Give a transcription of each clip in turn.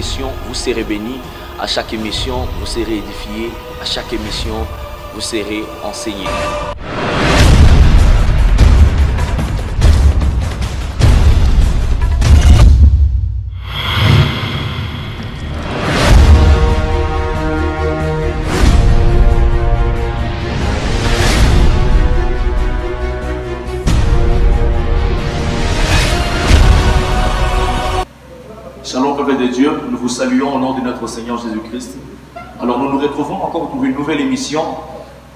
émission, vous serez bénis. À chaque émission, vous serez édifiés. À chaque émission, vous serez enseigné. Shalom, peuple de Dieu, nous vous saluons au nom de notre Seigneur Jésus-Christ. Alors nous nous retrouvons encore pour une nouvelle émission,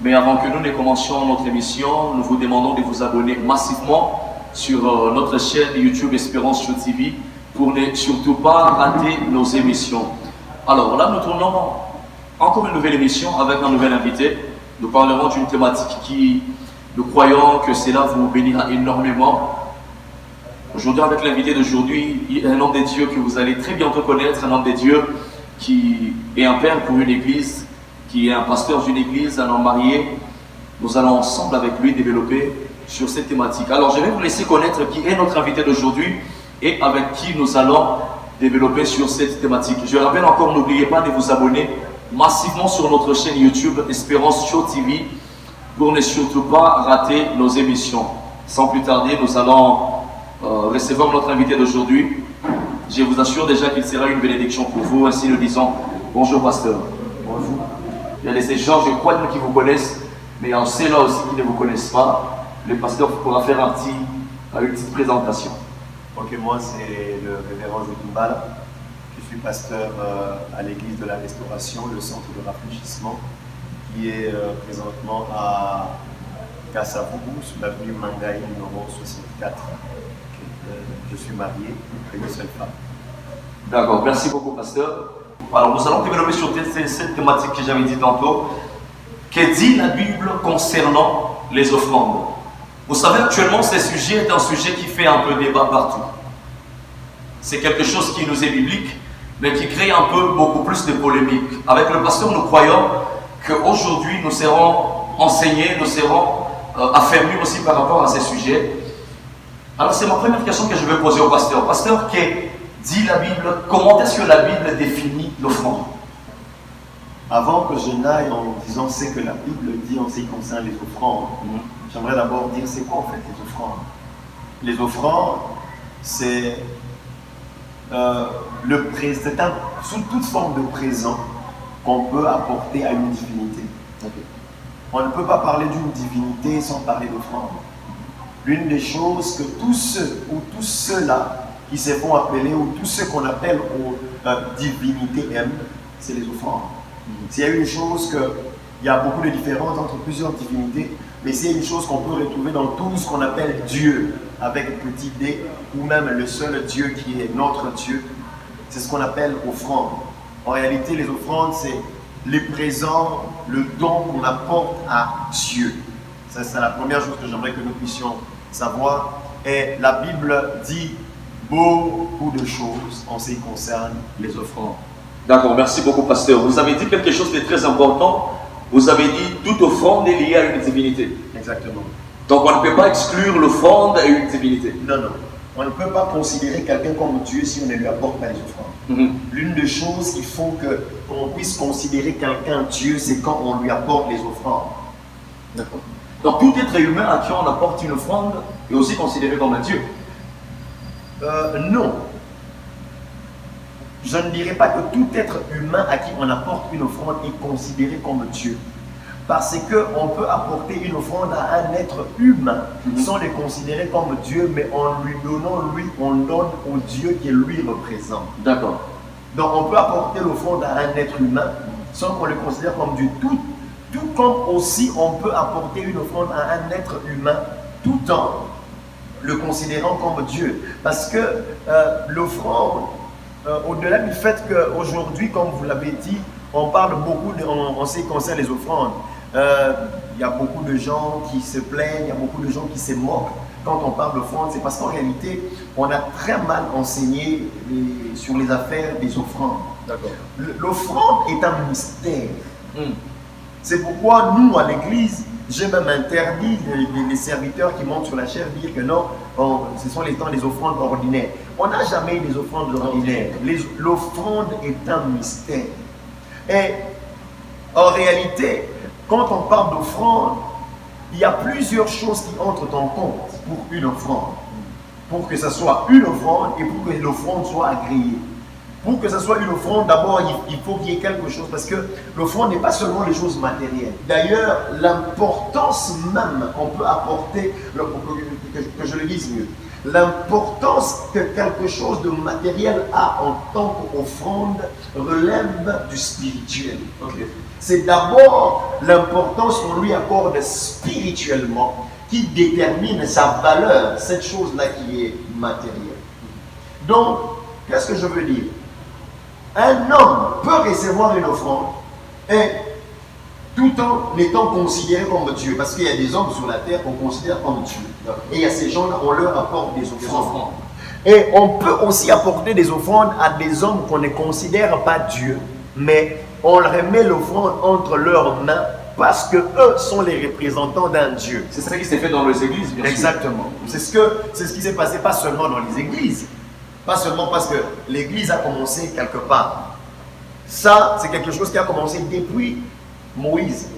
mais avant que nous ne commencions notre émission, nous vous demandons de vous abonner massivement sur notre chaîne YouTube Espérance Show TV pour ne surtout pas rater nos émissions. Alors là, nous tournons encore une nouvelle émission avec un nouvel invité. Nous parlerons d'une thématique qui, nous croyons que cela vous bénira énormément. Aujourd'hui, avec l'invité d'aujourd'hui, il y a un homme de Dieu que vous allez très bientôt connaître, un homme de Dieu qui est un père pour une église, qui est un pasteur d'une église, un homme marié. Nous allons ensemble avec lui développer sur cette thématique. Alors, je vais vous laisser connaître qui est notre invité d'aujourd'hui et avec qui nous allons développer sur cette thématique. Je rappelle encore, n'oubliez pas de vous abonner massivement sur notre chaîne YouTube Espérance Show TV pour ne surtout pas rater nos émissions. Sans plus tarder, nous allons recevoir notre invité d'aujourd'hui. Je vous assure déjà qu'il sera une bénédiction pour vous. Ainsi nous disons, bonjour pasteur. Bonjour. Il y a des gens, je crois, qui vous connaissent, mais en ceux-là aussi qui ne vous connaissent pas. Le pasteur pourra faire une petite présentation. Ok, moi c'est le révérend Jotumbala. Je suis pasteur à l'église de la Restauration, le centre de rafraîchissement, qui est présentement à Kassavubu, sur l'avenue Mangaï, numéro 64. Je suis marié, avec une seule femme. D'accord, merci beaucoup pasteur. Alors nous allons développer sur cette thématique que j'avais dit tantôt. Que dit la Bible concernant les offrandes? Vous savez, actuellement ce sujet est un sujet qui fait un peu débat partout. C'est quelque chose qui nous est biblique, mais qui crée un peu beaucoup plus de polémique. Avec le pasteur, nous croyons qu'aujourd'hui nous serons enseignés, nous serons affermis aussi par rapport à ces sujets. Alors c'est ma première question que je vais poser au pasteur. Pasteur, que dit la Bible? Comment est-ce que la Bible définit l'offrande? Avant que je n'aille en disant ce que la Bible dit en ce qui concerne les offrandes, j'aimerais d'abord dire c'est quoi en fait les offrandes. Les offrandes, c'est sous toute forme de présent qu'on peut apporter à une divinité. Okay. On ne peut pas parler d'une divinité sans parler d'offrande. L'une des choses que tous ceux-là qui se font appeler, ou tous ceux qu'on appelle aux divinités aiment, c'est les offrandes. S'il y a une chose il y a beaucoup de différences entre plusieurs divinités, mais s'il y a une chose qu'on peut retrouver dans tout ce qu'on appelle Dieu, avec petit d, ou même le seul Dieu qui est notre Dieu, c'est ce qu'on appelle offrande. En réalité, les offrandes, c'est les présents, le don qu'on apporte à Dieu. Ça, c'est la première chose que j'aimerais que nous puissions savoir. Et la Bible dit beaucoup de choses en ce qui concerne les offrandes. D'accord, merci beaucoup pasteur. Vous avez dit quelque chose de très important. Vous avez dit toute offrande est liée à une divinité. Exactement. Donc on ne peut pas exclure l'offrande à une divinité. Non, non. On ne peut pas considérer quelqu'un comme Dieu si on ne lui apporte pas les offrandes. L'une des choses qui font qu'on puisse considérer quelqu'un Dieu, c'est quand on lui apporte les offrandes. D'accord. Donc tout être humain à qui on apporte une offrande est aussi considéré comme un Dieu. Non. Je ne dirais pas que tout être humain à qui on apporte une offrande est considéré comme Dieu. Parce qu'on peut apporter une offrande à un être humain sans le considérer comme Dieu, mais en lui donnant, on donne au Dieu qui lui représente. D'accord. Donc on peut apporter l'offrande à un être humain sans qu'on le considère comme Dieu. Tout comme aussi on peut apporter une offrande à un être humain tout en le considérant comme Dieu. Parce que l'offrande, au-delà du fait qu'aujourd'hui, comme vous l'avez dit, on parle beaucoup en ce qui concerne les offrandes. Il y a beaucoup de gens qui se plaignent, il y a beaucoup de gens qui se moquent quand on parle d'offrande. C'est parce qu'en réalité, on a très mal enseigné sur les affaires des offrandes. L'offrande est un mystère. C'est pourquoi nous, à l'église, j'ai même interdit les serviteurs qui montent sur la chaire de dire que non, ce sont les temps des offrandes ordinaires. on n'a jamais eu des offrandes ordinaires. L'offrande est un mystère. Et en réalité, quand on parle d'offrande, il y a plusieurs choses qui entrent en compte pour une offrande. Pour que ce soit une offrande et pour que l'offrande soit agréée. Pour que ce soit une offrande, d'abord, il faut qu'il y ait quelque chose, parce que l'offrande n'est pas seulement les choses matérielles. D'ailleurs, l'importance même qu'on peut apporter, que je le dise mieux, l'importance que quelque chose de matériel a en tant qu'offrande relève du spirituel. Okay. C'est d'abord l'importance qu'on lui accorde spirituellement qui détermine sa valeur, cette chose-là qui est matérielle. Donc, qu'est-ce que je veux dire? Un homme peut recevoir une offrande et tout en étant considéré comme Dieu, parce qu'il y a des hommes sur la terre qu'on considère comme Dieu. Et il y a ces gens-là, on leur apporte des offrandes. Et on peut aussi apporter des offrandes à des hommes qu'on ne considère pas Dieu, mais on remet l'offrande entre leurs mains parce que eux sont les représentants d'un Dieu. C'est ça qui s'est fait dans les églises, bien sûr. Exactement. C'est ce qui s'est passé pas seulement dans les églises. Pas seulement parce que l'église a commencé quelque part. Ça, c'est quelque chose qui a commencé depuis Moïse.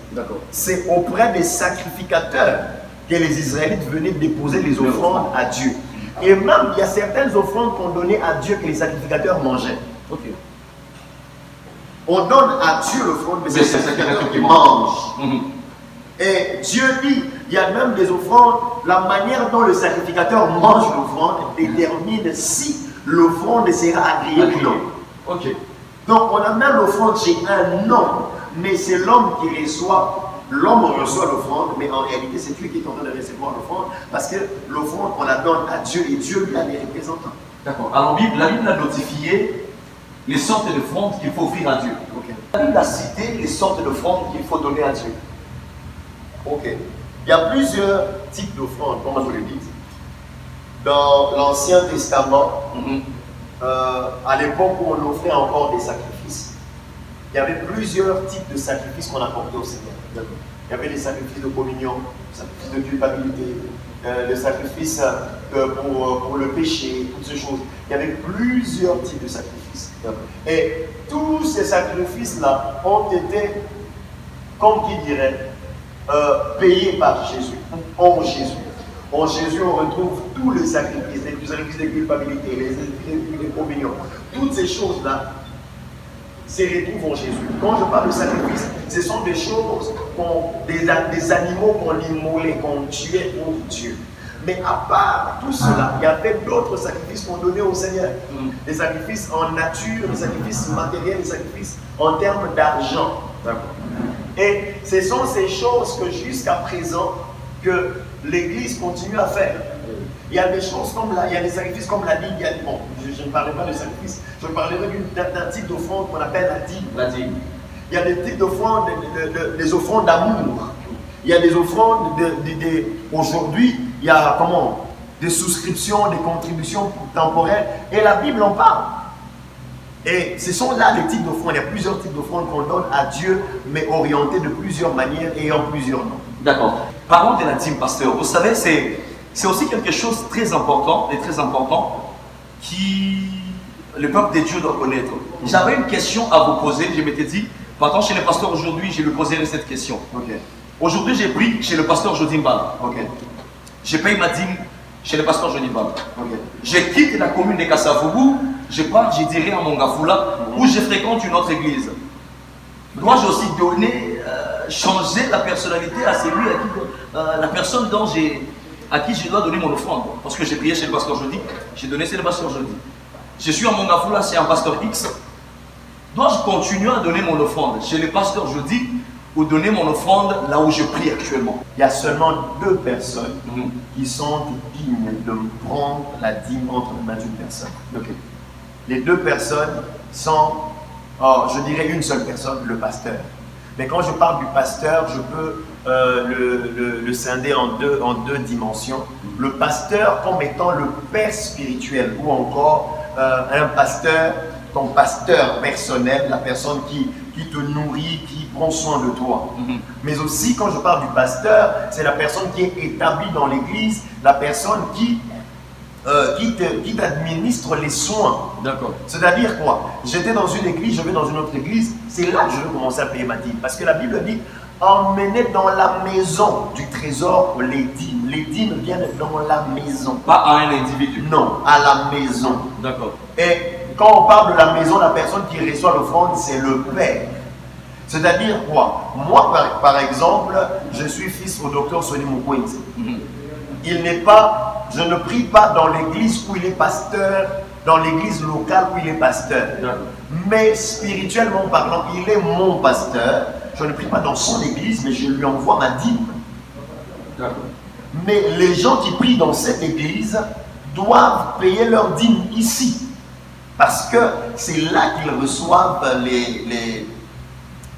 C'est auprès des sacrificateurs que les Israélites venaient déposer les offrandes à Dieu. Et même, il y a certaines offrandes qu'on donnait à Dieu que les sacrificateurs mangeaient. Okay. On donne à Dieu l'offrande, mais c'est les sacrificateurs qui mangent. Et Dieu dit, il y a même des offrandes, la manière dont le sacrificateur mange l'offrande détermine si l'offrande sera agréée ou non. Okay. Donc on a même l'offrande chez un homme, mais c'est l'homme qui reçoit, l'homme reçoit l'offrande, mais en réalité c'est lui qui est en train de recevoir l'offrande, parce que l'offrande on la donne à Dieu et Dieu lui a des représentants. D'accord. Alors la Bible a notifié les sortes d'offrandes qu'il faut offrir à Dieu. Okay. La Bible a cité les sortes d'offrandes qu'il faut donner à Dieu. Ok. Il y a plusieurs types d'offrandes, comme je vous l'ai dit. Dans l'Ancien Testament, à l'époque où on offrait encore des sacrifices, il y avait plusieurs types de sacrifices qu'on apportait au Seigneur. Il y avait les sacrifices de communion, les sacrifices de culpabilité, le sacrifice pour le péché, toutes ces choses. Il y avait plusieurs types de sacrifices. Et tous ces sacrifices-là ont été, comme qui dirait, payés par Jésus, en Jésus. En Jésus, on retrouve tous les sacrifices de culpabilité, les sacrifices de communion. Toutes ces choses-là se retrouvent en Jésus. Quand je parle de sacrifice, ce sont des choses, des animaux qu'on immolait, qu'on tuait pour Dieu. Mais à part tout cela, il y avait d'autres sacrifices qu'on donnait au Seigneur. Des sacrifices en nature, des sacrifices matériels, des sacrifices en termes d'argent. Et ce sont ces choses que jusqu'à présent, que l'Église continue à faire. Il y a des choses comme là, il y a des sacrifices comme la dîme. Bon, je ne parlerai pas de sacrifices, je parlerai d'un type d'offrande qu'on appelle la dîme. Il y a des types d'offrandes, des offrandes d'amour. Il y a des offrandes aujourd'hui, il y a des souscriptions, des contributions temporelles, et la Bible en parle. Et ce sont là les types d'offrandes. Il y a plusieurs types d'offrandes qu'on donne à Dieu, mais orientées de plusieurs manières et en plusieurs noms. D'accord. Parlons de la dîme, pasteur. Vous savez, c'est aussi quelque chose de très important qui le peuple de Dieu doit connaître. J'avais une question à vous poser. Je m'étais dit, partant chez le pasteur aujourd'hui, je lui poserai cette question. Okay. Aujourd'hui, j'ai pris chez le pasteur Jodimbal. Okay. Je paye ma dîme chez le pasteur Jodimbal. Okay. Je quitte la commune de Kassavoubou, je pars, je dirais à Mongafoula, où je fréquente une autre église. Dois-je aussi donner, changer la personnalité à celui la personne à qui je dois donner mon offrande? Parce que j'ai prié chez le pasteur Jodi, j'ai donné chez le pasteur Jodi. Je suis à Mongafoula, c'est un pasteur X. Dois-je continuer à donner mon offrande chez le pasteur Jodi ou donner mon offrande là où je prie actuellement? Il y a seulement deux personnes qui sont dignes de prendre la dîme entre les mains d'une personne. Okay. Les deux personnes sont, je dirais une seule personne, le pasteur. Mais quand je parle du pasteur, je peux le scinder en deux dimensions. Le pasteur comme étant le père spirituel, ou encore un pasteur, ton pasteur personnel, la personne qui te nourrit, qui prend soin de toi. Mais aussi, quand je parle du pasteur, c'est la personne qui est établie dans l'église, la personne qui qui t'administre les soins. D'accord. C'est-à-dire quoi? J'étais dans une église, je vais dans une autre église, c'est là que je vais commencer à payer ma dîme. Parce que la Bible dit, emmenez dans la maison du trésor les dîmes. Les dîmes viennent dans la maison. Pas à un individu. Non, à la maison. D'accord. Et quand on parle de la maison, la personne qui reçoit l'offrande, c'est le Père. C'est-à-dire quoi? Moi, par exemple, je suis fils au docteur Sonny Mukwege. Il n'est pas, je ne prie pas dans l'église où il est pasteur, dans l'église locale où il est pasteur. Mais spirituellement parlant, il est mon pasteur. Je ne prie pas dans son église, mais je lui envoie ma dîme. Mais les gens qui prient dans cette église doivent payer leur dîme ici. Parce que c'est là qu'ils reçoivent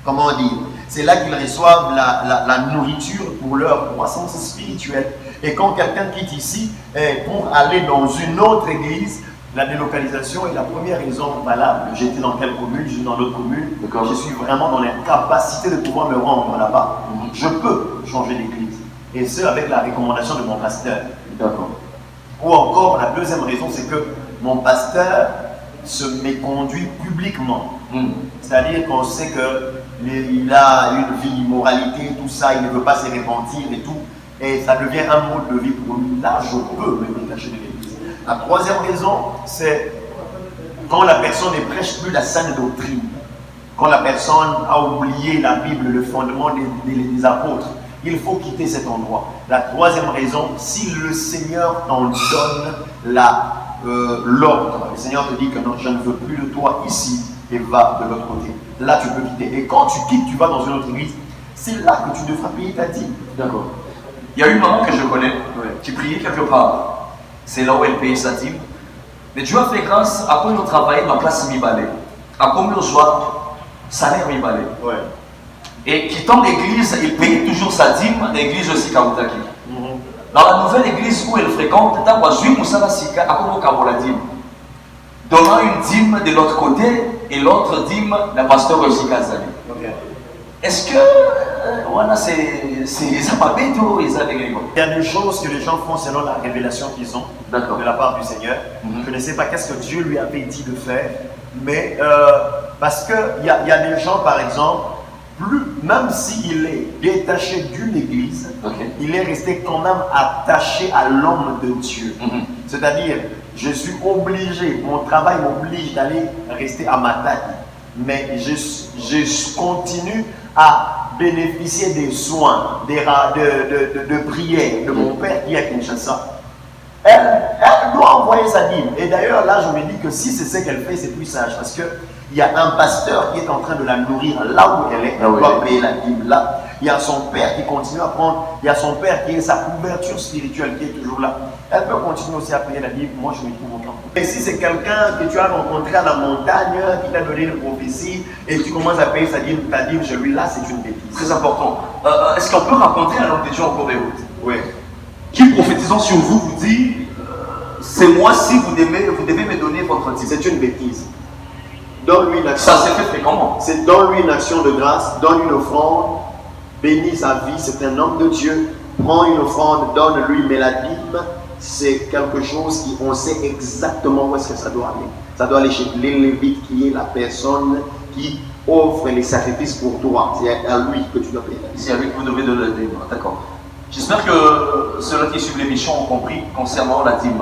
comment dire, c'est là qu'ils reçoivent la nourriture pour leur croissance spirituelle. Et quand quelqu'un quitte ici pour aller dans une autre église, la délocalisation est la première raison valable. J'étais dans quelle commune, je suis dans l'autre commune. Je suis vraiment dans l'incapacité de pouvoir me rendre là-bas. Je peux changer d'église. Et ce, avec la recommandation de mon pasteur. Ou encore, la deuxième raison, c'est que mon pasteur se méconduit publiquement. C'est-à-dire qu'on sait qu'il a une vie, immoralité, tout ça, il ne veut pas se repentir et tout. Et ça devient un mode de vie pour lui. Là, je peux me détacher de l'église. La troisième raison, c'est quand la personne ne prêche plus la saine doctrine. Quand la personne a oublié la Bible, le fondement des apôtres. Il faut quitter cet endroit. La troisième raison, si le Seigneur t'en donne l'ordre, le Seigneur te dit que non, je ne veux plus de toi ici et va de l'autre côté. Là, tu peux quitter. Et quand tu quittes, tu vas dans une autre église, c'est là que tu devras payer ta dîme. D'accord. Il y a une maman que je connais qui priait quelque part. C'est là où elle payait sa dîme. Mais Dieu a fait grâce à quoi nous travaillons dans la classe mi-balai. À combien nous joie salaire mi-balai. Et quittant l'église, il payait toujours sa dîme à l'église aussi Kautaki. Dans la nouvelle église où elle fréquente, donnant une dîme de l'autre côté et l'autre dîme la pasteur aussi Kazali. Est-ce que voilà, il y a des choses que les gens font selon la révélation qu'ils ont de la part du Seigneur. Je ne sais pas qu'est-ce que Dieu lui avait dit de faire, mais parce qu'il y a des gens, par exemple, même s'il est détaché d'une église, il est resté quand même attaché à l'homme de Dieu. C'est-à-dire, je suis obligé, mon travail m'oblige d'aller rester à Matadi, mais je continue à bénéficier des soins, de prières de mon père qui est à Kinshasa. Elle doit envoyer sa dîme. Et d'ailleurs, là, je me dis que si c'est ce qu'elle fait, c'est plus sage. Parce qu'il y a un pasteur qui est en train de la nourrir là où elle est. Elle doit payer la dîme là. Il y a son père qui continue à prendre. Il y a son père qui est sa couverture spirituelle qui est toujours là. Elle peut continuer aussi à payer la dîme. Moi, je me trouve au camp. Et si c'est quelqu'un que tu as rencontré à la montagne, qui t'a donné une prophétie, et tu commences à payer ta dîme chez lui, là, c'est une bêtise. Très important. Est-ce qu'on peut raconter un homme de Dieu en Corée? Oui. Qui, prophétisant sur vous, vous dit c'est moi si vous devez me donner votre dîme. C'est une bêtise. Donne-lui une action. Ça s'est fait fréquemment. C'est donne-lui une action de grâce, donne une offrande, bénis sa vie, c'est un homme de Dieu. Prends une offrande, donne-lui, mais la dîme, c'est quelque chose qui, on sait exactement où est-ce que ça doit aller. Ça doit aller chez les Lévites, qui est la personne qui offre les sacrifices pour toi. C'est à lui que tu dois payer la dîme. C'est à lui que vous devez donner la dîme. D'accord. J'espère que ceux qui suivent l'émission ont compris concernant la dîme.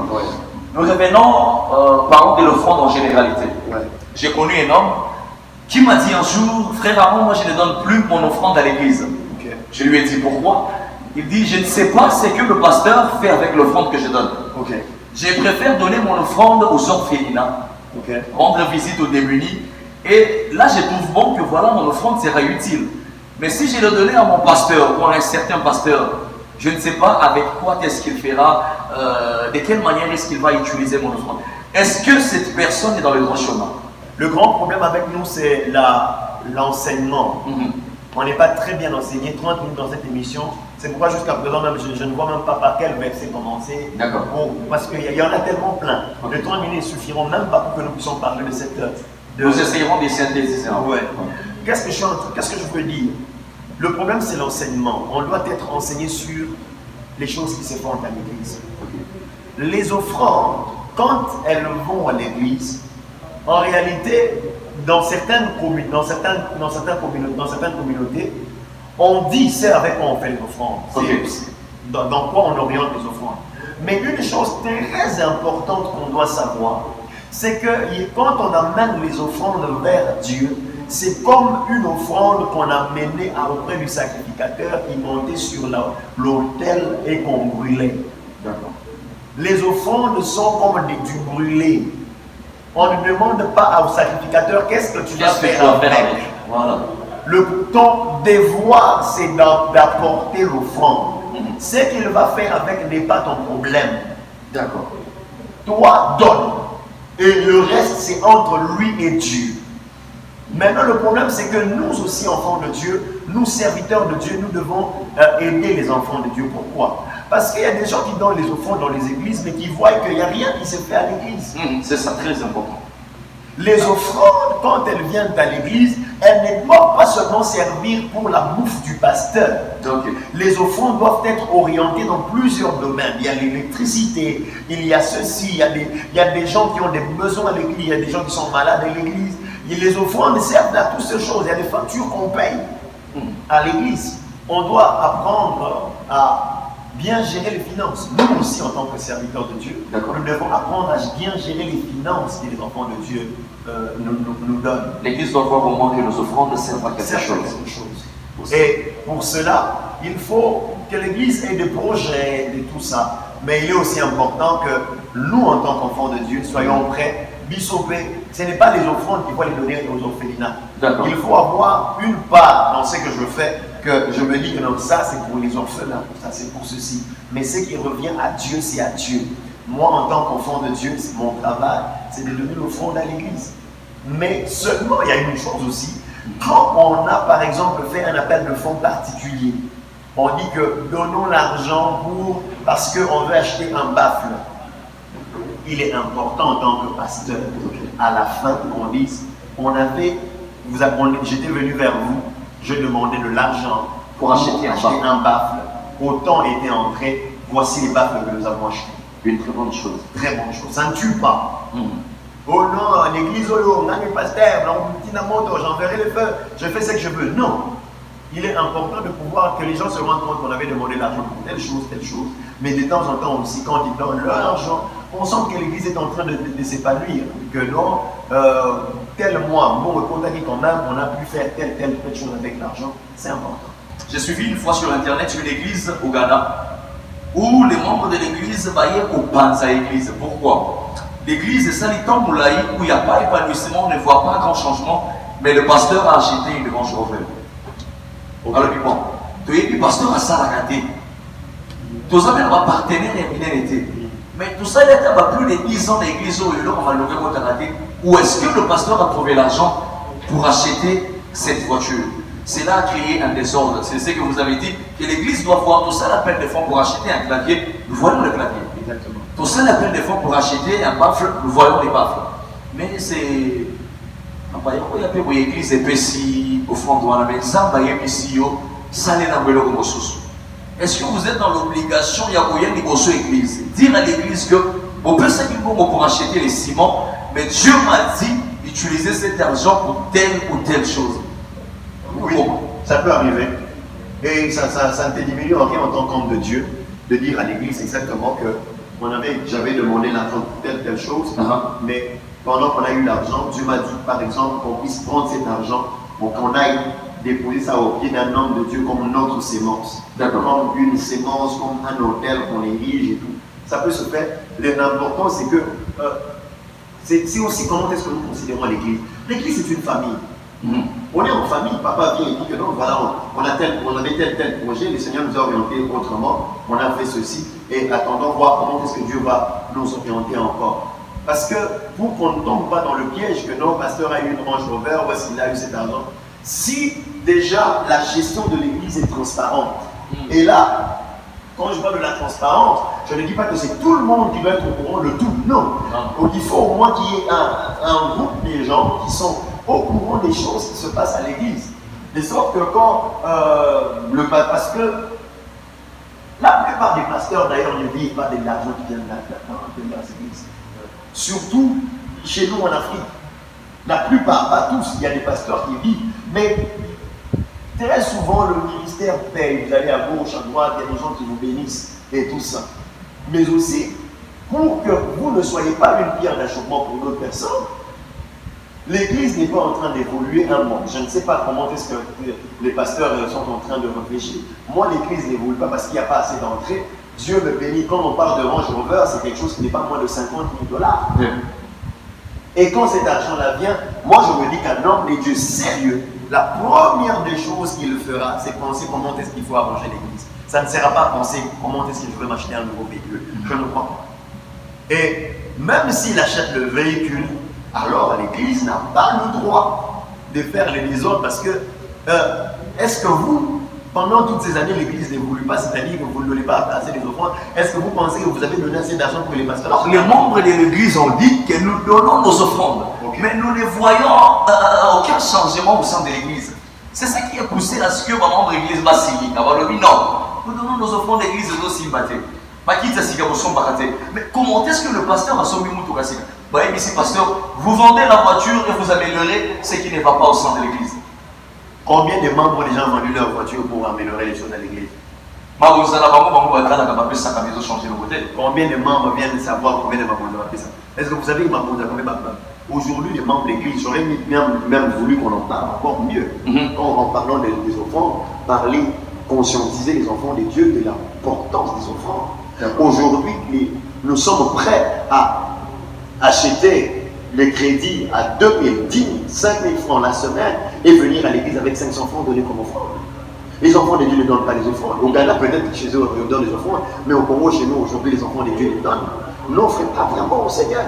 Nous revenons, parlons de l'offrande en généralité. J'ai connu un homme qui m'a dit un jour, frère Aaron, moi je ne donne plus mon offrande à l'église. Je lui ai dit pourquoi. Il dit, je ne sais pas ce que le pasteur fait avec l'offrande que je donne. Je préfère donner mon offrande aux orphelinats, rendre visite aux démunis. Et là, je trouve bon que voilà, mon offrande sera utile. Mais si je le donnais à mon pasteur ou à un certain pasteur, je ne sais pas avec quoi est-ce qu'il fera, de quelle manière est-ce qu'il va utiliser mon offrande. Est-ce que cette personne est dans le droit chemin? Le grand problème avec nous, c'est l'enseignement. On n'est pas très bien enseigné, 30 minutes dans cette émission. C'est pourquoi jusqu'à présent, même, je ne vois même pas par quel verset commencer. Parce qu'il y en a tellement plein. Les 30 minutes ne suffiront même pas pour que nous puissions parler de cette... Nous essayerons de synthétiser. Qu'est-ce que je veux dire? Le problème, c'est l'enseignement. On doit être enseigné sur les choses qui se font à l'église. les offrandes, quand elles vont à l'église, en réalité, dans certaines communautés, on dit c'est avec quoi on fait les offrandes. Dans quoi on oriente les offrandes. Mais une chose très importante qu'on doit savoir, c'est que quand on amène les offrandes vers Dieu, c'est comme une offrande qu'on a menée auprès du sacrificateur qui montait sur l'autel et qu'on brûlait. Les offrandes sont comme du brûlé. On ne demande pas au sacrificateur qu'est-ce que tu vas faire avec. Voilà. Ton devoir, c'est d'apporter l'offrande. Ce qu'il va faire avec n'est pas ton problème. D'accord. Toi, donne. Et le reste, c'est entre lui et Dieu. Maintenant, le problème, c'est que nous aussi, enfants de Dieu, nous, serviteurs de Dieu, nous devons aider les enfants de Dieu. Pourquoi? Parce qu'il y a des gens qui donnent les offrandes dans les églises, mais qui voient qu'il n'y a rien qui se fait à l'église. C'est ça, très important. Les offrandes, quand elles viennent à l'église, elles ne doivent pas seulement servir pour la bouffe du pasteur. Les offrandes doivent être orientées dans plusieurs domaines. Il y a l'électricité, il y a ceci, il y a des gens qui ont des besoins à l'église, il y a des gens qui sont malades à l'église. Et les offrandes servent à toutes ces choses. Il y a des factures qu'on paye à l'église. On doit apprendre à bien gérer les finances. Nous aussi, en tant que serviteurs de Dieu, nous devons apprendre à bien gérer les finances que les enfants de Dieu nous donnent. L'Église doit voir au moins que nos offrandes servent à quelque chose. Et pour cela, il faut que l'Église ait des projets et tout ça. Mais il est aussi important que nous, en tant qu'enfants de Dieu, soyons prêts. Bisopé, ce n'est pas les offrandes qu'il faut les donner aux orphelinats. Il faut avoir une part dans ce que je fais, que je me dis que non, ça c'est pour les orphelins, ça c'est pour ceci. Mais ce qui revient à Dieu, c'est à Dieu. Moi, en tant qu'enfant de Dieu, mon travail, c'est de donner l'offrande à l'église. Mais seulement, il y a une chose aussi, quand on a par exemple fait un appel de fonds particulier, on dit que donnons l'argent parce qu'on veut acheter un baffle. Il est important en tant que pasteur, à la fin, qu'on dise, j'étais venu vers vous, je demandais de l'argent pour acheter un baffle. Autant était entré, voici les baffles que nous avons achetés. Une très bonne chose. Très bonne chose. Ça ne tue pas. Oh non, l'église, on a les pasteurs, j'enverrai les feux, je fais ce que je veux. Non. Il est important de pouvoir que les gens se rendent compte qu'on avait demandé l'argent pour telle chose. Mais de temps en temps aussi, quand ils donnent leur argent, on sent que l'église est en train de s'épanouir. Que non, tel mois, bon, quand même, on a pu faire telle chose avec l'argent. C'est important. J'ai suivi une fois sur internet une église au Ghana où les membres de l'église vaillent au Panza église. Pourquoi? L'église est Salitan Moulaï où il n'y a pas d'épanouissement, on ne voit pas grand changement, mais le pasteur a acheté une Range Rover. Alors, bon, le pasteur a ça à rater. Tous les partenaires et bien été. Mais tout ça, il y a plus de 10 ans d'église où il a levé votre raté. Où est-ce que le pasteur a trouvé l'argent pour acheter cette voiture? Cela a créé un désordre. C'est ce que vous avez dit, que l'église doit voir tout ça, l'appel de fonds pour acheter un clavier. Nous voyons le clavier. Exactement. Tout ça, l'appel de fonds pour acheter un baffle. Nous voyons les baffles. Mais c'est. Il y a une église et puis au fond de la maison, il y a une mission, ça n'est pas le même. Est-ce que vous êtes dans l'obligation, il y a une église, dire à l'église que on peut s'acquitter pour acheter les ciments, mais Dieu m'a dit d'utiliser cet argent pour telle ou telle chose? Oui, ça peut arriver. Et ça ne te diminue en rien en tant qu'homme de Dieu de dire à l'église exactement que j'avais demandé l'argent pour telle chose, mais pendant qu'on a eu l'argent, Dieu m'a dit par exemple qu'on puisse prendre cet argent pour qu'on aille déposer ça au pied d'un homme de Dieu comme notre sémence. Comme une sémence, comme un hôtel qu'on érige et tout. Ça peut se faire. L'important c'est que c'est aussi comment est-ce que nous considérons l'église. L'église c'est une famille. On est en famille, papa vient et dit que non, voilà, on avait tel projet, le Seigneur nous a orientés autrement, on a fait ceci, et attendons voir comment est-ce que Dieu va nous orienter encore. Parce que pour qu'on ne tombe pas dans le piège que non, le pasteur a eu une Range Rover, ou est-ce qu'il a eu cet argent, si déjà la gestion de l'église est transparente, et là, quand je parle de la transparence, je ne dis pas que c'est tout le monde qui doit être au courant de tout, non. Donc il faut au moins qu'il y ait un groupe de gens qui sont au courant des choses qui se passent à l'église. De sorte que quand parce que la plupart des pasteurs, d'ailleurs, ne vivent pas de l'argent qui vient de leurs églises. Surtout chez nous en Afrique. La plupart, pas tous, il y a des pasteurs qui vivent, mais très souvent le ministère paye. Vous allez à gauche, à droite, il y a des gens qui vous bénissent et tout ça. Mais aussi, pour que vous ne soyez pas une pierre d'achoppement pour d'autres personnes, l'Église n'est pas en train d'évoluer un monde. Je ne sais pas comment est-ce que les pasteurs sont en train de réfléchir. Moi, l'Église n'évolue pas parce qu'il n'y a pas assez d'entrée. Dieu me bénit. Quand on parle de Range Rover, c'est quelque chose qui n'est pas moins de 50 000 $. Et quand cet argent-là vient, moi je me dis qu'un homme de Dieu sérieux, la première des choses qu'il fera, c'est penser comment est-ce qu'il faut arranger l'église. Ça ne sert à pas à penser comment est-ce que je vais m'acheter un nouveau véhicule. Je ne crois pas. Et même s'il achète le véhicule, alors l'église n'a pas le droit de faire les désordres parce que est-ce que vous, pendant toutes ces années, l'église n'évolue pas, c'est-à-dire que vous ne donnez pas assez des offrandes, est-ce que vous pensez que vous avez donné assez d'argent pour les pasteurs? Les membres de l'église ont dit que nous donnons nos offrandes, mais nous ne voyons aucun changement au sein de l'église. C'est ça qui est poussé à ce que les membres de l'église va signer. Non, nous donnons nos offrandes de l'église aussi. Mais comment est-ce que le pasteur a sauvé Moutoukasika? Ici, pasteur, vous vendez la voiture et vous améliorez ce qui ne va pas au sein de l'église. Combien de membres déjà ont vendu leur voiture pour améliorer les choses à l'église? Combien de membres viennent de savoir combien de membres ont fait ça? Est-ce que vous savez combien de membres? Aujourd'hui, les membres de l'église, j'aurais même voulu qu'on en parle encore mieux. En parlant des offrandes, parler, conscientiser les enfants de Dieu de l'importance des offrandes. Aujourd'hui, nous sommes prêts à acheter les crédits à 2 000, 10 000, 5 000 francs la semaine et venir à l'église avec 500 francs donnés comme offrande. Les enfants de Dieu ne donnent pas les offrandes. Au Ghana, peut-être chez eux, on donne les offrandes, mais au Congo, chez nous, aujourd'hui, les enfants de Dieu les donnent. N'offrez pas vraiment au Seigneur.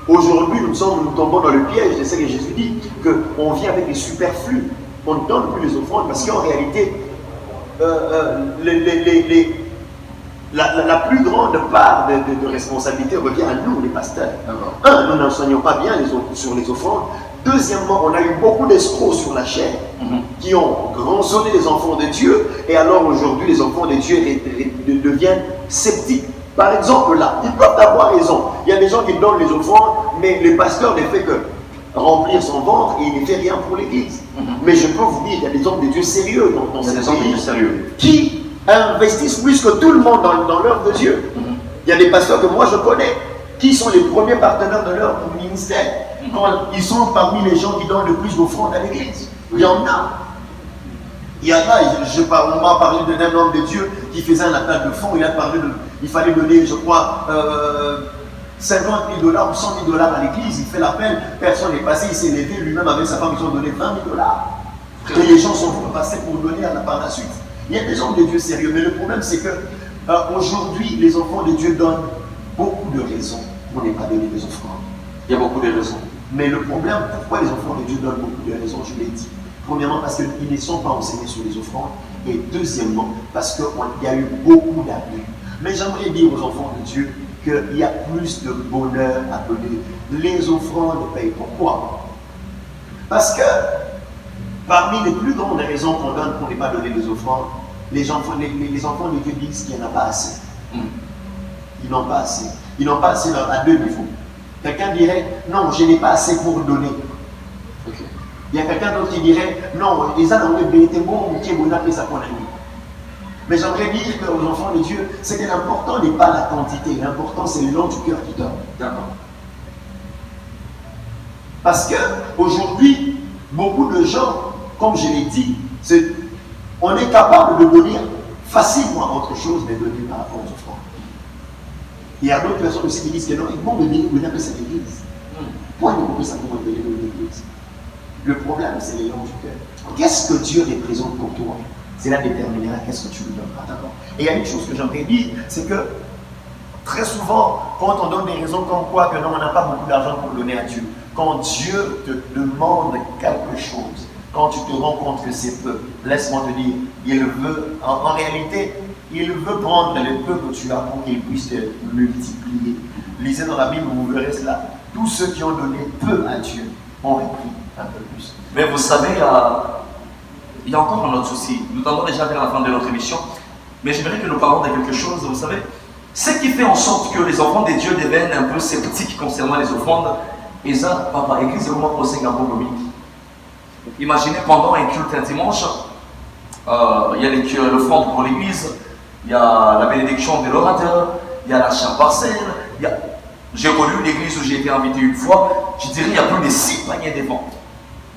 Aujourd'hui, nous tombons dans le piège de ce que Jésus dit, qu'on vient avec les superflus. On ne donne plus les offrandes parce qu'en réalité, la plus grande part de responsabilité revient à nous, les pasteurs. Nous n'enseignons pas bien sur les offrandes. Deuxièmement, on a eu beaucoup d'escrocs sur la chaîne qui ont rançonné les enfants de Dieu. Et alors aujourd'hui, les enfants de Dieu deviennent sceptiques. Par exemple, là, ils peuvent avoir raison. Il y a des gens qui donnent les offrandes, mais le pasteur ne fait que remplir son ventre et il ne fait rien pour l'église. Mais je peux vous dire, il y a des hommes de Dieu sérieux dans ces pays qui investissent plus que tout le monde dans l'œuvre de Dieu. Il y a des pasteurs que moi je connais qui sont les premiers partenaires de leur ministère. Quand ils sont parmi les gens qui donnent le plus d'offrandes à l'église. Il y en a. Il y en a, on m'a parlé d'un homme de Dieu qui faisait un appel de fonds. Il fallait donner, je crois, 50 000 $ ou 100 000 $ à l'église. Il fait l'appel, personne n'est passé, il s'est levé, lui-même avec sa femme, ils ont donné 20 000 $. Et les gens sont passés pour donner par la suite. Il y a des hommes de Dieu sérieux, mais le problème c'est que aujourd'hui, les enfants de Dieu donnent beaucoup de raisons pour ne pas donner des offrandes. Il y a beaucoup de raisons. Mais le problème, pourquoi les enfants de Dieu donnent beaucoup de raisons, je l'ai dit. Premièrement, parce qu'ils ne sont pas enseignés sur les offrandes. Et deuxièmement, parce qu'il y a eu beaucoup d'abus. Mais j'aimerais dire aux enfants de Dieu qu'il y a plus de bonheur à donner. Les offrandes payent. Pourquoi? Parce que parmi les plus grandes raisons qu'on donne pour ne pas donner les offrandes, les enfants de Dieu disent qu'il n'y en a pas assez. Ils n'ont pas assez. Ils n'ont pas assez à deux niveaux. Quelqu'un dirait, non, je n'ai pas assez pour donner. Il y a quelqu'un d'autre qui dirait, non, les gens ont été bons, qui est bon, ça pour la nuit. Mais j'aimerais dire aux enfants de Dieu, c'est que l'important n'est pas la quantité, l'important c'est le nom du cœur qui donne. D'accord. Parce qu'aujourd'hui, beaucoup de gens, comme je l'ai dit, on est capable de donner facilement autre chose de donner par rapport aux offrandes. Il y a d'autres personnes aussi qui disent que non, ils vont venir à cette église. Pourquoi ils ne peuvent pas savoir venir à l'église? Le problème, c'est les noms du cœur. Qu'est-ce que Dieu représente pour toi? Cela déterminera qu'est-ce que tu lui donneras. D'accord? Et il y a une chose que j'aimerais dire, c'est que très souvent, quand on donne des raisons comme quoi que non, on n'a pas beaucoup d'argent pour donner à Dieu, quand Dieu te demande quelque chose, quand tu te rends compte que c'est peu, laisse-moi te dire, il veut, en réalité, il veut prendre le peu que tu as pour qu'il puisse te multiplier. Lisez dans la Bible, vous verrez cela. Tous ceux qui ont donné peu à Dieu ont repris un peu plus. Mais vous savez, il y a encore un autre souci. Nous tendons déjà vers la fin de notre émission. Mais j'aimerais que nous parlions de quelque chose, vous savez. Ce qui fait en sorte que les enfants de Dieu deviennent un peu sceptiques concernant les offrandes, et ça, papa, l'église est vraiment procès un peu comique. Imaginez pendant un culte un dimanche, il y a l'offrande pour l'église, il y a la bénédiction de l'orateur, il y a l'achat parcelle, j'ai connu une église où j'ai été invité une fois, je dirais il y a plus de 6 paniers de vente.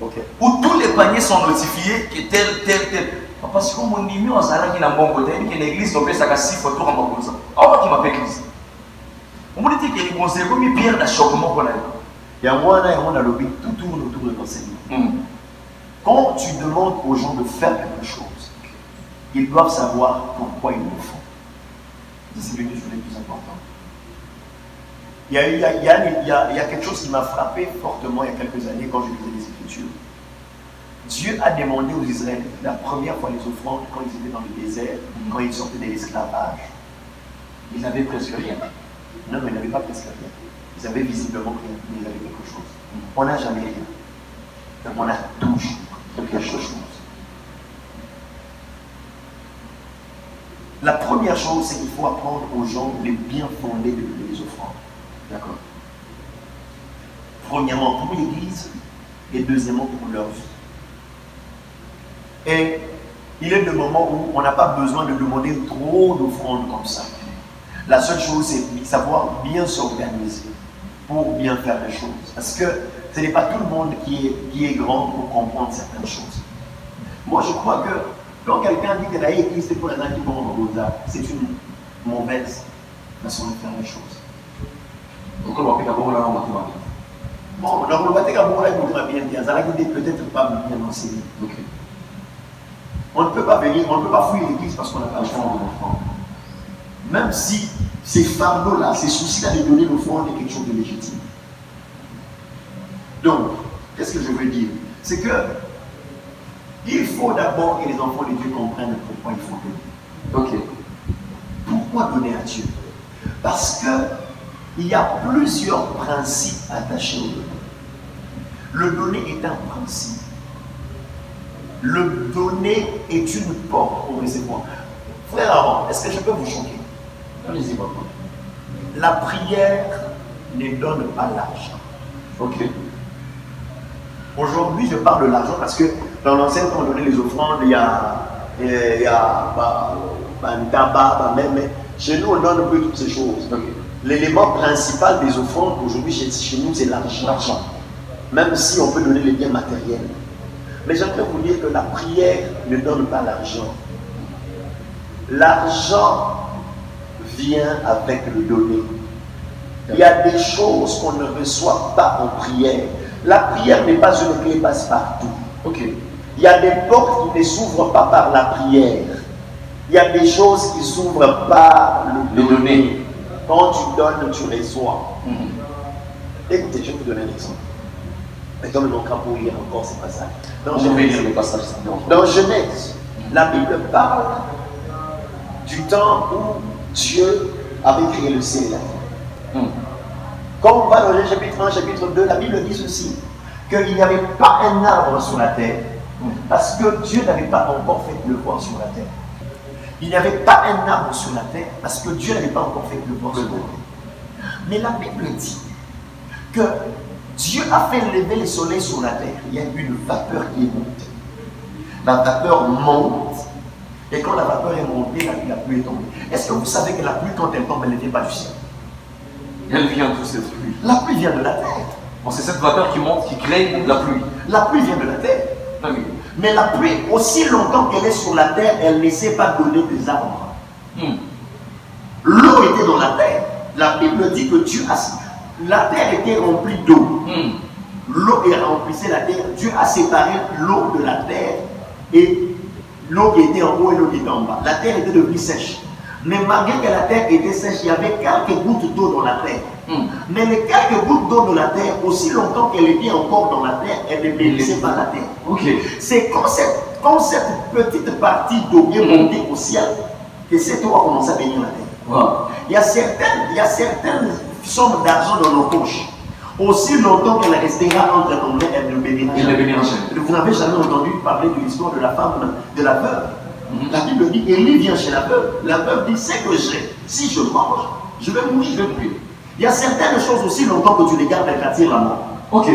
Okay. Où tous les paniers sont notifiés que tel. Parce que mon numéro est dans un bon côté, il y a une église qui a 6 photos en bas comme ça. Alors qui m'appelle église. On me dit qu'il y a une conseil comme une pierre d'achoppement pour la vie. Il y a moi, on a lobby, tout tourne autour de l'enseignement. Quand tu demandes aux gens de faire quelque chose, ils doivent savoir pourquoi ils le font. C'est l'une des choses les plus importantes. Il y a quelque chose qui m'a frappé fortement il y a quelques années quand je lisais les Écritures. Dieu a demandé aux Israélites la première fois les offrandes quand ils étaient dans le désert, quand ils sortaient de l'esclavage. Ils n'avaient presque rien. Non, mais ils n'avaient pas presque rien. Ils avaient visiblement rien, mais ils avaient quelque chose. On n'a jamais rien. On a toujours quelque chose. La première chose, c'est qu'il faut apprendre aux gens les bien fondés de donner les offrandes. D'accord. Premièrement pour l'Église et deuxièmement pour leur vie. Et il est le moment où on n'a pas besoin de demander trop d'offrandes comme ça. La seule chose, c'est savoir bien s'organiser pour bien faire les choses. Parce que ce n'est pas tout le monde qui est grand pour comprendre certaines choses. Moi, je crois que quand quelqu'un dit que la Église est pour les gens qui vont au Goza, c'est une mauvaise façon de faire les choses. Donc on va faire d'abord là en mathématiques. Bon, donc on va bien dire, ça va peut-être pas bien enseigné. Okay. On ne peut pas venir, on ne peut pas fouiller l'église parce qu'on n'a pas d'offrande. Même si ces fardeaux-là, ces soucis-là de donner l'offrande est quelque chose de légitime. Donc, qu'est-ce que je veux dire? C'est que il faut d'abord que les enfants de Dieu comprennent pourquoi il faut donner. Ok. Pourquoi donner à Dieu? Parce que il y a plusieurs principes attachés au donner. Le donner est un principe. Le donner est une porte au recevoir. Frère Aaron, est-ce que je peux vous choquer? Allez-y, papa. La prière ne donne pas l'argent. Ok. Aujourd'hui, je parle de l'argent parce que dans l'ancien temps, on donnait les offrandes, il y a un tabac, mais chez nous, on donne un peu toutes ces choses. Okay. L'élément principal des offrandes aujourd'hui chez nous, c'est l'argent. Même si on peut donner les biens matériels. Mais j'aimerais vous dire que la prière ne donne pas l'argent. L'argent vient avec le donner. Il y a des choses qu'on ne reçoit pas en prière. La prière n'est pas une clé passe-partout. Okay. Il y a des portes qui ne s'ouvrent pas par la prière. Il y a des choses qui s'ouvrent par le donner. Quand tu donnes, tu reçois. Écoutez, je vais vous donner un exemple. Mais comme le cas pour lire encore, c'est pas ça. Dans Genèse, la Bible parle du temps où Dieu avait créé le ciel et la terre. Quand on va dans le chapitre 1, chapitre 2, la Bible dit ceci, qu'il n'y avait pas un arbre sur la terre, parce que Dieu n'avait pas encore fait pleuvoir sur la terre. Il n'y avait pas un arbre sur la terre, parce que Dieu n'avait pas encore fait pleuvoir sur la terre. Mais la Bible dit que Dieu a fait lever le soleil sur la terre. Il y a une vapeur qui est montée. La vapeur monte, et quand la vapeur est montée, la pluie est tombée. Est-ce que vous savez que la pluie, quand elle tombe, elle ne vient pas du ciel? Elle vient d'où cette pluie? La pluie vient de la terre. Bon, c'est cette vapeur qui monte, qui crée la pluie. La pluie vient de la terre. Ah oui. Mais la pluie, aussi longtemps qu'elle est sur la terre, elle ne sait pas donner des arbres. L'eau était dans la terre. La Bible dit que Dieu a... La terre était remplie d'eau. L'eau remplissait la terre. Dieu a séparé l'eau de la terre et l'eau qui était en haut et l'eau qui était en bas. La terre était devenue sèche. Mais malgré que la terre était sèche, il y avait quelques gouttes d'eau dans la terre. Mais les quelques gouttes d'eau de la terre, aussi longtemps qu'elle était encore dans la terre, elle ne bénissait pas la terre. Okay. C'est quand cette petite partie d'eau est montée au ciel que cette eau a commencé à bénir la terre. Wow. Il y a certaines sommes d'argent dans nos poches. Aussi longtemps qu'elle restera entre nos mains, elle ne bénira jamais. Vous n'avez jamais entendu parler de l'histoire de la femme, de la veuve. La Bible dit, Élie vient chez la veuve. La veuve dit, c'est que j'ai. Si je mange, je vais mourir, je vais mourir. Il y a certaines choses aussi longtemps que tu les gardes, elles t'attirent la mort. Ok.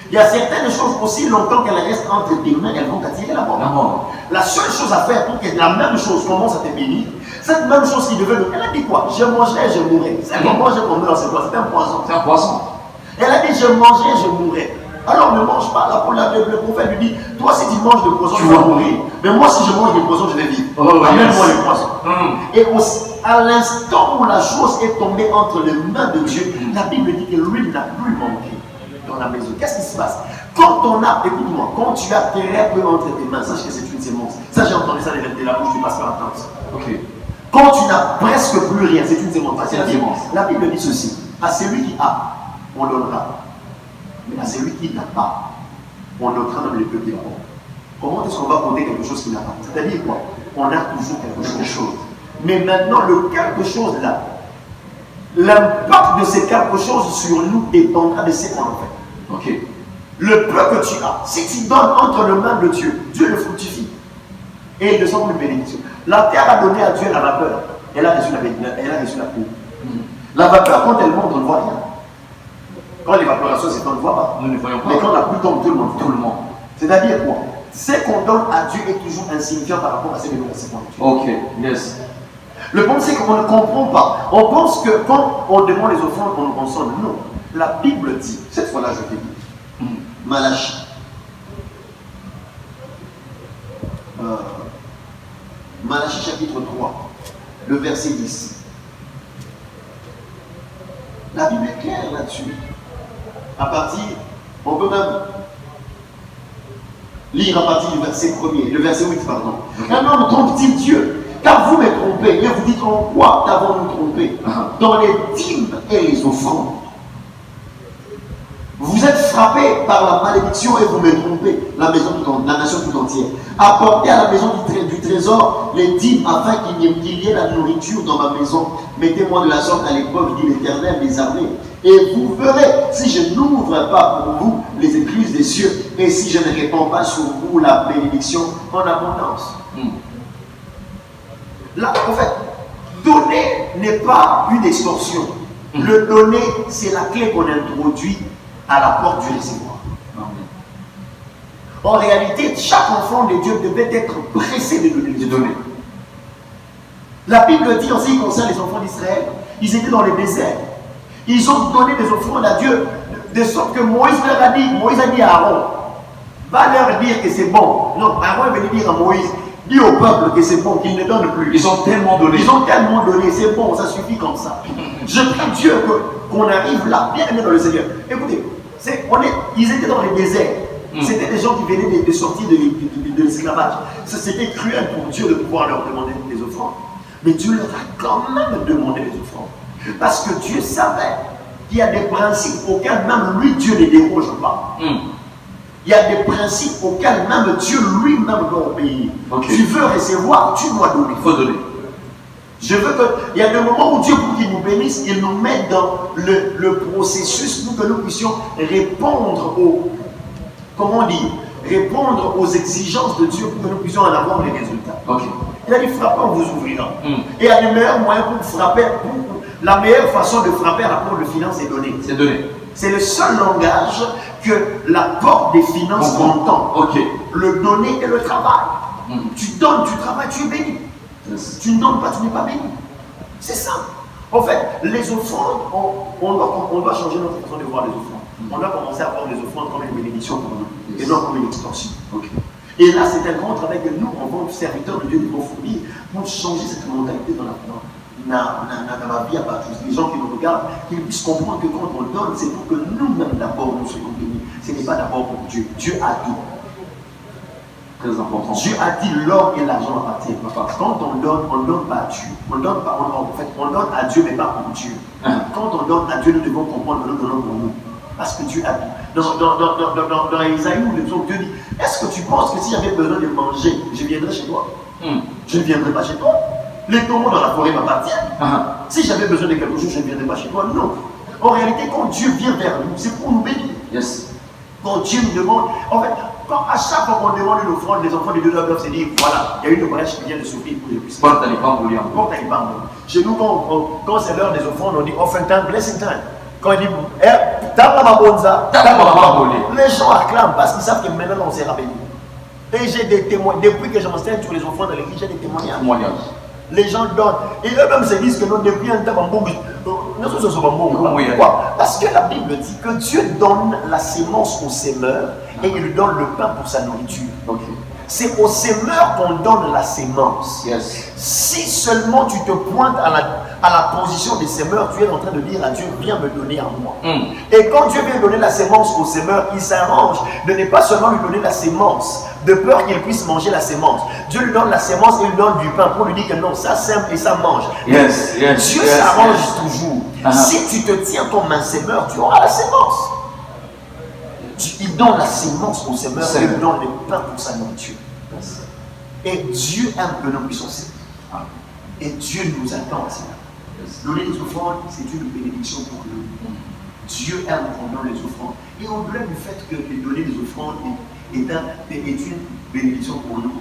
Il y a certaines choses aussi longtemps qu'elles restent entre tes mains, elles vont t'attirer la mort. La mort. La seule chose à faire pour que la même chose commence à te bénir, cette même chose qui devait nous. Elle a dit quoi? Je mangerai, je mourrai. C'est qu'on mange, qu'on meurt, c'est quoi? C'est un poison. C'est un poisson. Elle a dit, je mangerai, je mourrai. Alors ne mange pas. Le prophète lui dit, toi si tu manges de poison, tu vas mourir. Mais moi si je mange de poison, je vais vivre. Amène-moi le poison. Et aussi, à l'instant où la chose est tombée entre les mains de Dieu, la Bible dit que l'huile n'a plus manqué dans la maison. Qu'est-ce qui se passe? Quand on a, écoute-moi, quand tu as très peu entre tes mains, sache que c'est une sémence. Ça, j'ai entendu ça de la bouche du pasteur à Tante. Ok. Quand tu n'as presque plus rien, c'est une sémence. C'est une sémence. La Bible dit ceci, à celui qui a, on donnera. Mais à celui qui n'a pas, on notera même les peu qui l'ont. Comment est-ce qu'on va compter quelque chose qui n'a pas? C'est-à-dire quoi? On a toujours quelque chose. Mais maintenant, le quelque chose là, l'impact de ces quelque chose sur nous dépendra de ce qu'on en fait. Ok. Le peu que tu as, si tu donnes entre les mains de Dieu, Dieu le fructifie. Et il descend une bénédiction. La terre a donné à Dieu la vapeur. Elle a reçu la pluie. La vapeur, quand elle monte, on ne voit rien. Quand l'évaporation, c'est qu'on ne voit pas. Nous ne voyons pas. Mais quand la pluie tombe, tout le monde voit. Tout le monde. C'est-à-dire quoi? Ce qu'on donne à Dieu est toujours insignifiant par rapport à ce que nous recevons de Dieu. Ok, yes. Le problème, c'est qu'on ne comprend pas. On pense que quand on demande les offrandes, on nous console. Non. La Bible dit, cette fois-là, je te dis, Malachie. Malachie chapitre 3, le verset 10. La Bible est claire là-dessus. À partir, on peut même lire à partir du verset 1er, le verset 8, pardon. Un homme trompe-t-il Dieu? Car vous me trompez, et vous dites en quoi t'avons-nous trompé? Dans les dîmes et les offrandes. Vous êtes frappés par la malédiction et vous me trompez, la nation tout entière. Apportez à la maison du trésor les dîmes afin qu'il y ait la nourriture dans ma maison. Mettez-moi de la sorte à l'épreuve, dit l'Éternel des armées. Et vous verrez si je n'ouvre pas pour vous les écluses des cieux et si je ne répands pas sur vous la bénédiction en abondance. Là, en fait, donner n'est pas une extorsion. Le donner, c'est la clé qu'on introduit à la porte du recevoir. En réalité, chaque enfant de Dieu devait être pressé de donner les donner. La Bible dit en ce qui concerne les enfants d'Israël, ils étaient dans le désert. Ils ont donné des offrandes à Dieu, de sorte que Moïse a dit à Aaron, va leur dire que c'est bon. Non, Aaron est venu dire à Moïse, dis au peuple que c'est bon, qu'ils ne donnent plus. Ils ont tellement donné. Ils ont tellement donné, c'est bon, ça suffit comme ça. Je prie Dieu qu'on arrive là, bien aimé dans le Seigneur. Écoutez, ils étaient dans le désert. C'était des gens qui venaient de sortir de l'esclavage. C'était cruel pour Dieu de pouvoir leur demander des offrandes. Mais Dieu leur a quand même demandé des offrandes. Parce que Dieu savait qu'il y a des principes auxquels même lui, Dieu ne déroge pas. Il y a des principes auxquels même Dieu lui-même doit obéir. Tu veux recevoir, tu dois donner. Il faut donner. Je veux que, il y a des moments où Dieu, pour qu'il nous bénisse, il nous met dans le processus pour que nous puissions répondre répondre aux exigences de Dieu pour que nous puissions en avoir les résultats. Il a dit frappez, on vous ouvrira. Et il y a le meilleur moyen pour frapper, la meilleure façon de frapper à la porte de finances, c'est donner. C'est donner. C'est le seul langage que la porte des finances entend. Le donner et le travail. Tu donnes, tu travailles, tu es béni. Tu ne donnes pas, tu n'es pas béni. C'est ça. En fait, les offrandes, on doit changer notre façon de voir les offrandes. On doit commencer à voir les offrandes comme une bénédiction pour nous, et non comme une extorsion. Et là, c'est un grand travail que nous, en tant que serviteurs de Dieu, devons fournir pour changer cette mentalité dans la vie à part tous les gens qui nous regardent, qu'ils puissent comprendre que quand on donne, c'est pour que nous-mêmes d'abord nous soyons bénis. Ce n'est pas d'abord pour Dieu. Dieu a tout. Très important. Dieu a dit l'or et l'argent appartiennent. Quand on ne donne pas à Dieu. On donne à Dieu, mais pas pour Dieu. Quand on donne à Dieu, nous devons comprendre que nous donnons pour nous. Parce que Dieu a dit. Dans Isaïe, où Dieu dit, est-ce que tu penses que si j'avais besoin de manger, je viendrais chez toi? Je ne viendrai pas chez toi. Les taureaux dans la forêt m'appartiennent. Si j'avais besoin de quelque chose, je ne viendrai pas chez toi. Non. En réalité, quand Dieu vient vers nous, c'est pour nous bénir. Quand Dieu nous demande, en fait, Quand à chaque fois qu'on demande une offrande, les enfants de Dieu doivent se dire, voilà, il y a une brèche qui vient de s'ouvrir pour que je puisse. Chez nous, quand c'est l'heure des offrandes, on dit offering time, blessing time. Quand on dit, les gens acclament parce qu'ils savent que maintenant on sera béni. Et j'ai des témoins, depuis que je m'enseigne sur les offrandes de l'église, j'ai des témoignages. Les gens donnent. Et eux-mêmes se disent que nous, depuis un temps, pourquoi? Parce que la Bible dit que Dieu donne la sémence au semeur et il lui donne le pain pour sa nourriture. Okay. C'est au semeur qu'on donne la sémence. Yes. Si seulement tu te pointes à la position des semeurs, tu es en train de dire à Dieu, viens me donner à moi. Et quand Dieu vient donner la sémence au semeur, il s'arrange de ne pas seulement lui donner la sémence, de peur qu'il puisse manger la sémence. Dieu lui donne la sémence et lui donne du pain pour lui dire que non, ça sème et ça mange. Yes, Dieu s'arrange toujours. Si tu te tiens comme un semeur, tu auras la sémence. Il donne la sémence au semeur et il lui donne le pain pour sa nourriture. Et Dieu aime que nous puissions servir. Et Dieu nous attend à cela. Donner les offrandes, c'est une bénédiction pour nous. Dieu aime qu'on donne les offrandes. Et au-delà du fait que donner les offrandes est une bénédiction pour nous,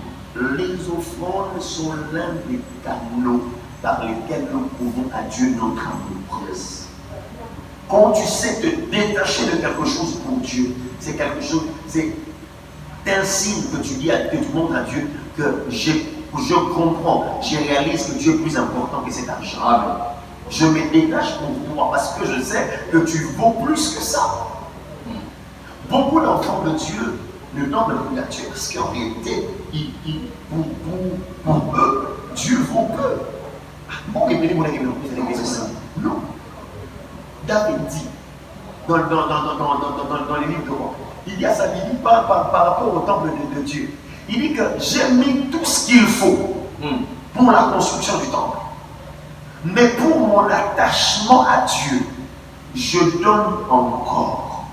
les offrandes sont l'un des canaux par lesquels nous pouvons à Dieu notre amour. Quand tu sais te détacher de quelque chose pour Dieu, c'est quelque chose, c'est un signe que tu dis que tu montres à Dieu que je comprends, je réalise que Dieu est plus important que cet argent. Amen. Je me détache pour toi parce que je sais que tu vaux plus que ça. Beaucoup d'enfants de Dieu ne donnent plus à Dieu parce qu'en réalité, pour eux, Dieu vaut peu. Non. David dit dans les livres de roi, il y a ça, il dit par rapport au temple de Dieu. Il dit que j'ai mis tout ce qu'il faut pour la construction du temple. Mais pour mon attachement à Dieu, je donne encore.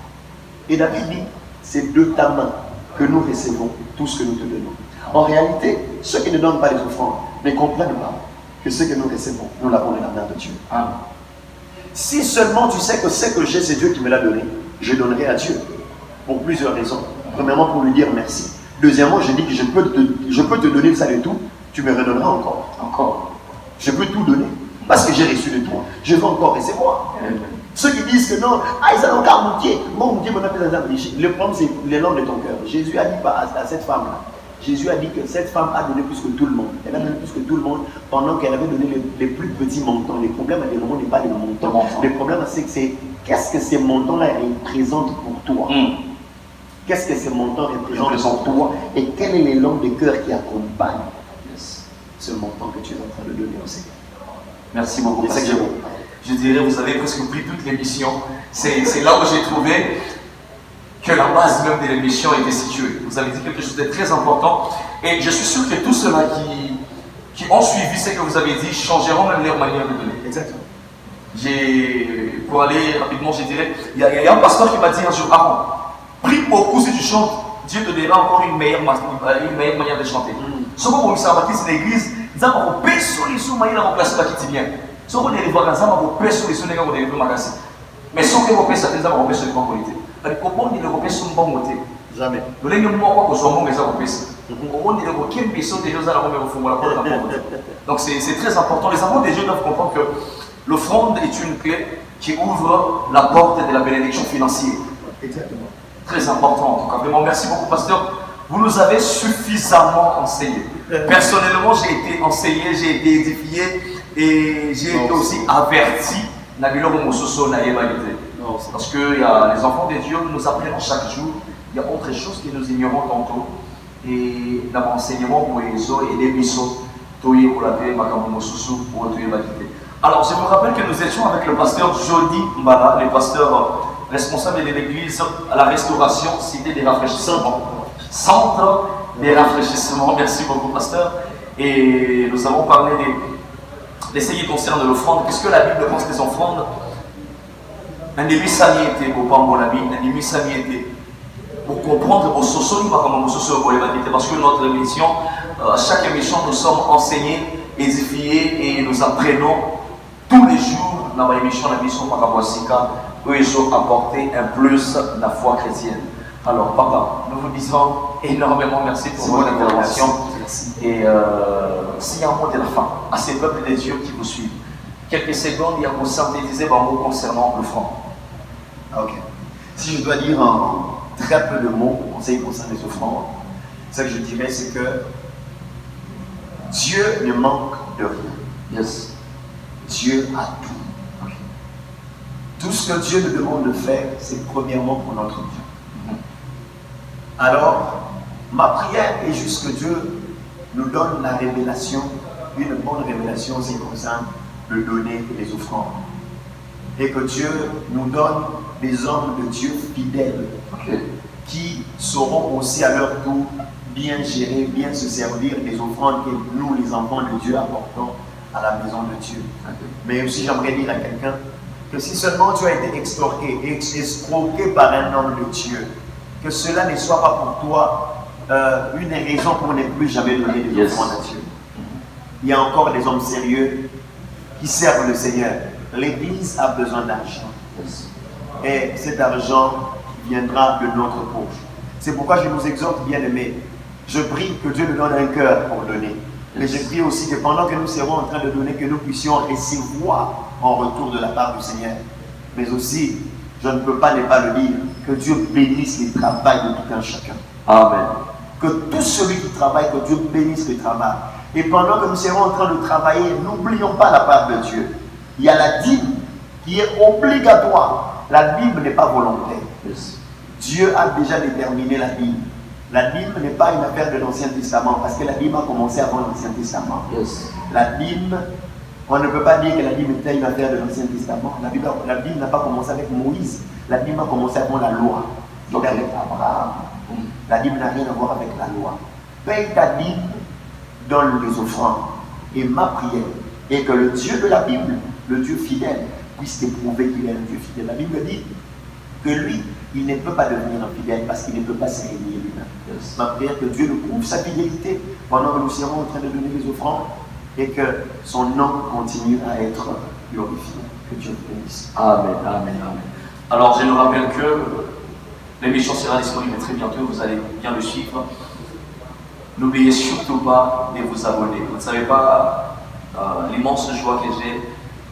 Et David dit, c'est de ta main que nous recevons tout ce que nous te donnons. En réalité, ceux qui ne donnent pas les offrandes ne comprennent pas que ce que nous recevons, nous l'avons de la main de Dieu. Amen. Si seulement tu sais que ce que j'ai, c'est Dieu qui me l'a donné, je donnerai à Dieu. Pour plusieurs raisons. Premièrement, pour lui dire merci. Deuxièmement, je dis que je peux te donner ça de tout, tu me redonneras encore. Je peux tout donner. Parce que j'ai reçu de toi, je veux encore recevoir. Ceux qui disent que non, ils n'ont qu'à moutier. Le problème, c'est les langues de ton cœur. Jésus a dit à cette femme-là, Jésus a dit que cette femme a donné plus que tout le monde. Elle a donné plus que tout le monde pendant qu'elle avait donné les plus petits montants. Le problème à des moments n'est pas les montants. Le problème, c'est que qu'est-ce que ces montants-là représentent pour toi? Qu'est-ce que ces montants représentent pour toi? Et quelle est les langues de cœur qui accompagnent ce montant que tu es en train de donner au Seigneur? Merci beaucoup. Je dirais, vous avez presque pris toute l'émission. C'est là où j'ai trouvé que la base même de l'émission était située. Vous avez dit quelque chose de très important. Et je suis sûr que tous ceux-là qui ont suivi ce que vous avez dit changeront même leur manière de donner. Exactement. Pour aller rapidement, je dirais, il y a un pasteur qui m'a dit un jour, Aaron, prie beaucoup si tu chantes, Dieu te donnera encore une meilleure manière de chanter. Ce qu'on ça va c'est l'église, ils ont un peu solution manière de remplacer la qui bien. Ce qu'on est voir dans un peu solution les gars on est magasin. Mais sans que vous puissiez ça, ils ont un peu solution qualité. Comment dire le sur bon côté? Jamais. Nous les gens quoi que soit bon mais ça vous pèse. Comment dire le quel personne déjà ça la remet au fond la porte. Donc c'est très important. Les enfants des Dieu doivent comprendre que l'offrande est une clé qui ouvre la porte de la bénédiction financière. Exactement. Très important en tout cas. Vraiment, merci beaucoup, pasteur. Vous nous avez suffisamment enseigné. Personnellement, j'ai été enseigné, j'ai été édifié et j'ai été aussi averti. Parce que les enfants de Dieu nous apprennent chaque jour. Il y a autre chose que nous ignorons tantôt. Et dans l'enseignement pour les eaux et les bisous, alors, je me rappelle que nous étions avec le pasteur Jody Mbala, le pasteur responsable de l'église à la restauration, cité des rafraîchissements. Centre des rafraîchissements, merci beaucoup, pasteur. Et nous avons parlé de ce qui concerne l'offrande. Qu'est-ce que la Bible pense des offrandes? Un demi sanité pour pas mon ami, un demi sanité pour comprendre au soso, pas comment au soso parce que notre émission, à chaque émission, nous sommes enseignés, édifiés et nous apprenons tous les jours dans l'émission, la mission Parabosika, où ils ont apporté un plus de la foi chrétienne. Alors, papa, nous vous disons énormément merci pour votre intervention. Et s'il y a un mot de la fin à ces peuples de Dieu qui vous suivent, quelques secondes, il y a pour synthétiser un mot concernant l'offrande. Ok. Si je dois dire en très peu de mots concernant les offrandes, ce que je dirais, c'est que Dieu ne manque de rien. Yes. Dieu a tout. Okay. Tout ce que Dieu nous demande de faire, c'est premièrement pour notre bien. Alors, ma prière est juste que Dieu nous donne la révélation, une bonne révélation en ce qui concerne le donner et les offrandes. Et que Dieu nous donne des hommes de Dieu fidèles, okay, qui sauront aussi à leur tour bien gérer, bien se servir des offrandes que nous, les enfants de Dieu, apportons à la maison de Dieu. Okay. Mais aussi, j'aimerais dire à quelqu'un que si seulement tu as été extorqué, escroqué par un homme de Dieu, que cela ne soit pas pour toi une raison pour ne plus jamais donner des offrandes à Dieu. Il y a encore des hommes sérieux qui servent le Seigneur. L'Église a besoin d'argent. Et cet argent viendra de notre poche. C'est pourquoi je vous exhorte, bien-aimés, je prie que Dieu nous donne un cœur pour donner. Mais je prie aussi que pendant que nous serons en train de donner, que nous puissions recevoir en retour de la part du Seigneur. Mais aussi, je ne peux pas ne pas le dire, que Dieu bénisse le travail de tout un chacun. Amen. Que tout celui qui travaille, que Dieu bénisse le travail. Et pendant que nous serons en train de travailler, n'oublions pas la part de Dieu. Il y a la dîme qui est obligatoire. La dîme n'est pas volontaire. Yes. Dieu a déjà déterminé la dîme. La dîme n'est pas une affaire de l'Ancien Testament, parce que la dîme a commencé avant l'Ancien Testament. Yes. La dîme, on ne peut pas dire que la dîme était une affaire de l'Ancien Testament. La dîme n'a pas commencé avec Moïse. La dîme a commencé avant la loi. Donc avec Abraham. La dîme n'a rien à voir avec la loi. Paye ta dîme, donne les offrandes. Et ma prière est que le Dieu de la Bible, le Dieu fidèle, puisse te prouver qu'il est un Dieu fidèle. La Bible dit que lui, il ne peut pas devenir infidèle parce qu'il ne peut pas se régner lui-même. Yes. Ma prière que Dieu nous prouve sa fidélité pendant que nous serons en train de donner les offrandes et que son nom continue à être glorifié. Que Dieu vous bénisse. Amen, amen, amen. Alors je nous rappelle que l'émission sera disponible très bientôt, vous allez bien le suivre. N'oubliez surtout pas de vous abonner. Vous ne savez pas l'immense joie que j'ai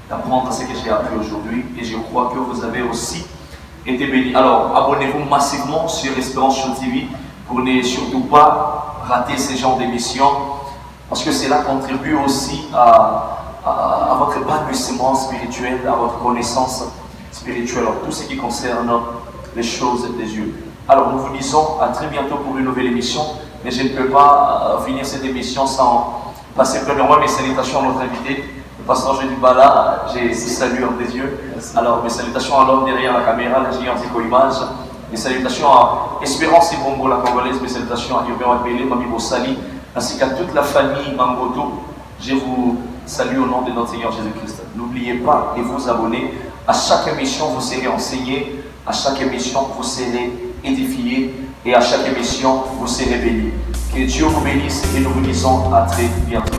d'apprendre ce que j'ai appris aujourd'hui et je crois que vous avez aussi été bénis. Alors abonnez-vous massivement sur Espérance Show TV pour ne surtout pas rater ce genre d'émission parce que cela contribue aussi à votre épanouissement spirituel, à votre connaissance spirituelle, tout ce qui concerne les choses de Dieu. Alors nous vous disons à très bientôt pour une nouvelle émission, mais je ne peux pas finir cette émission sans passer premièrement mes salutations à notre invité, le pasteur Jeudi Bala. J'ai 6 saluts des yeux. Alors mes salutations à l'homme derrière la caméra, la géante éco-image. Mes salutations à Espérance Ibongo, la Congolaise. Mes salutations à Yobé Wadbele, Mami Bossali, ainsi qu'à toute la famille Mangoto. Je vous salue au nom de notre Seigneur Jésus-Christ. N'oubliez pas de vous abonner. À chaque émission, vous serez enseigné. À chaque émission, vous serez édifié. Et à chaque émission, vous serez béni. Que Dieu vous bénisse et nous vous disons à très bientôt.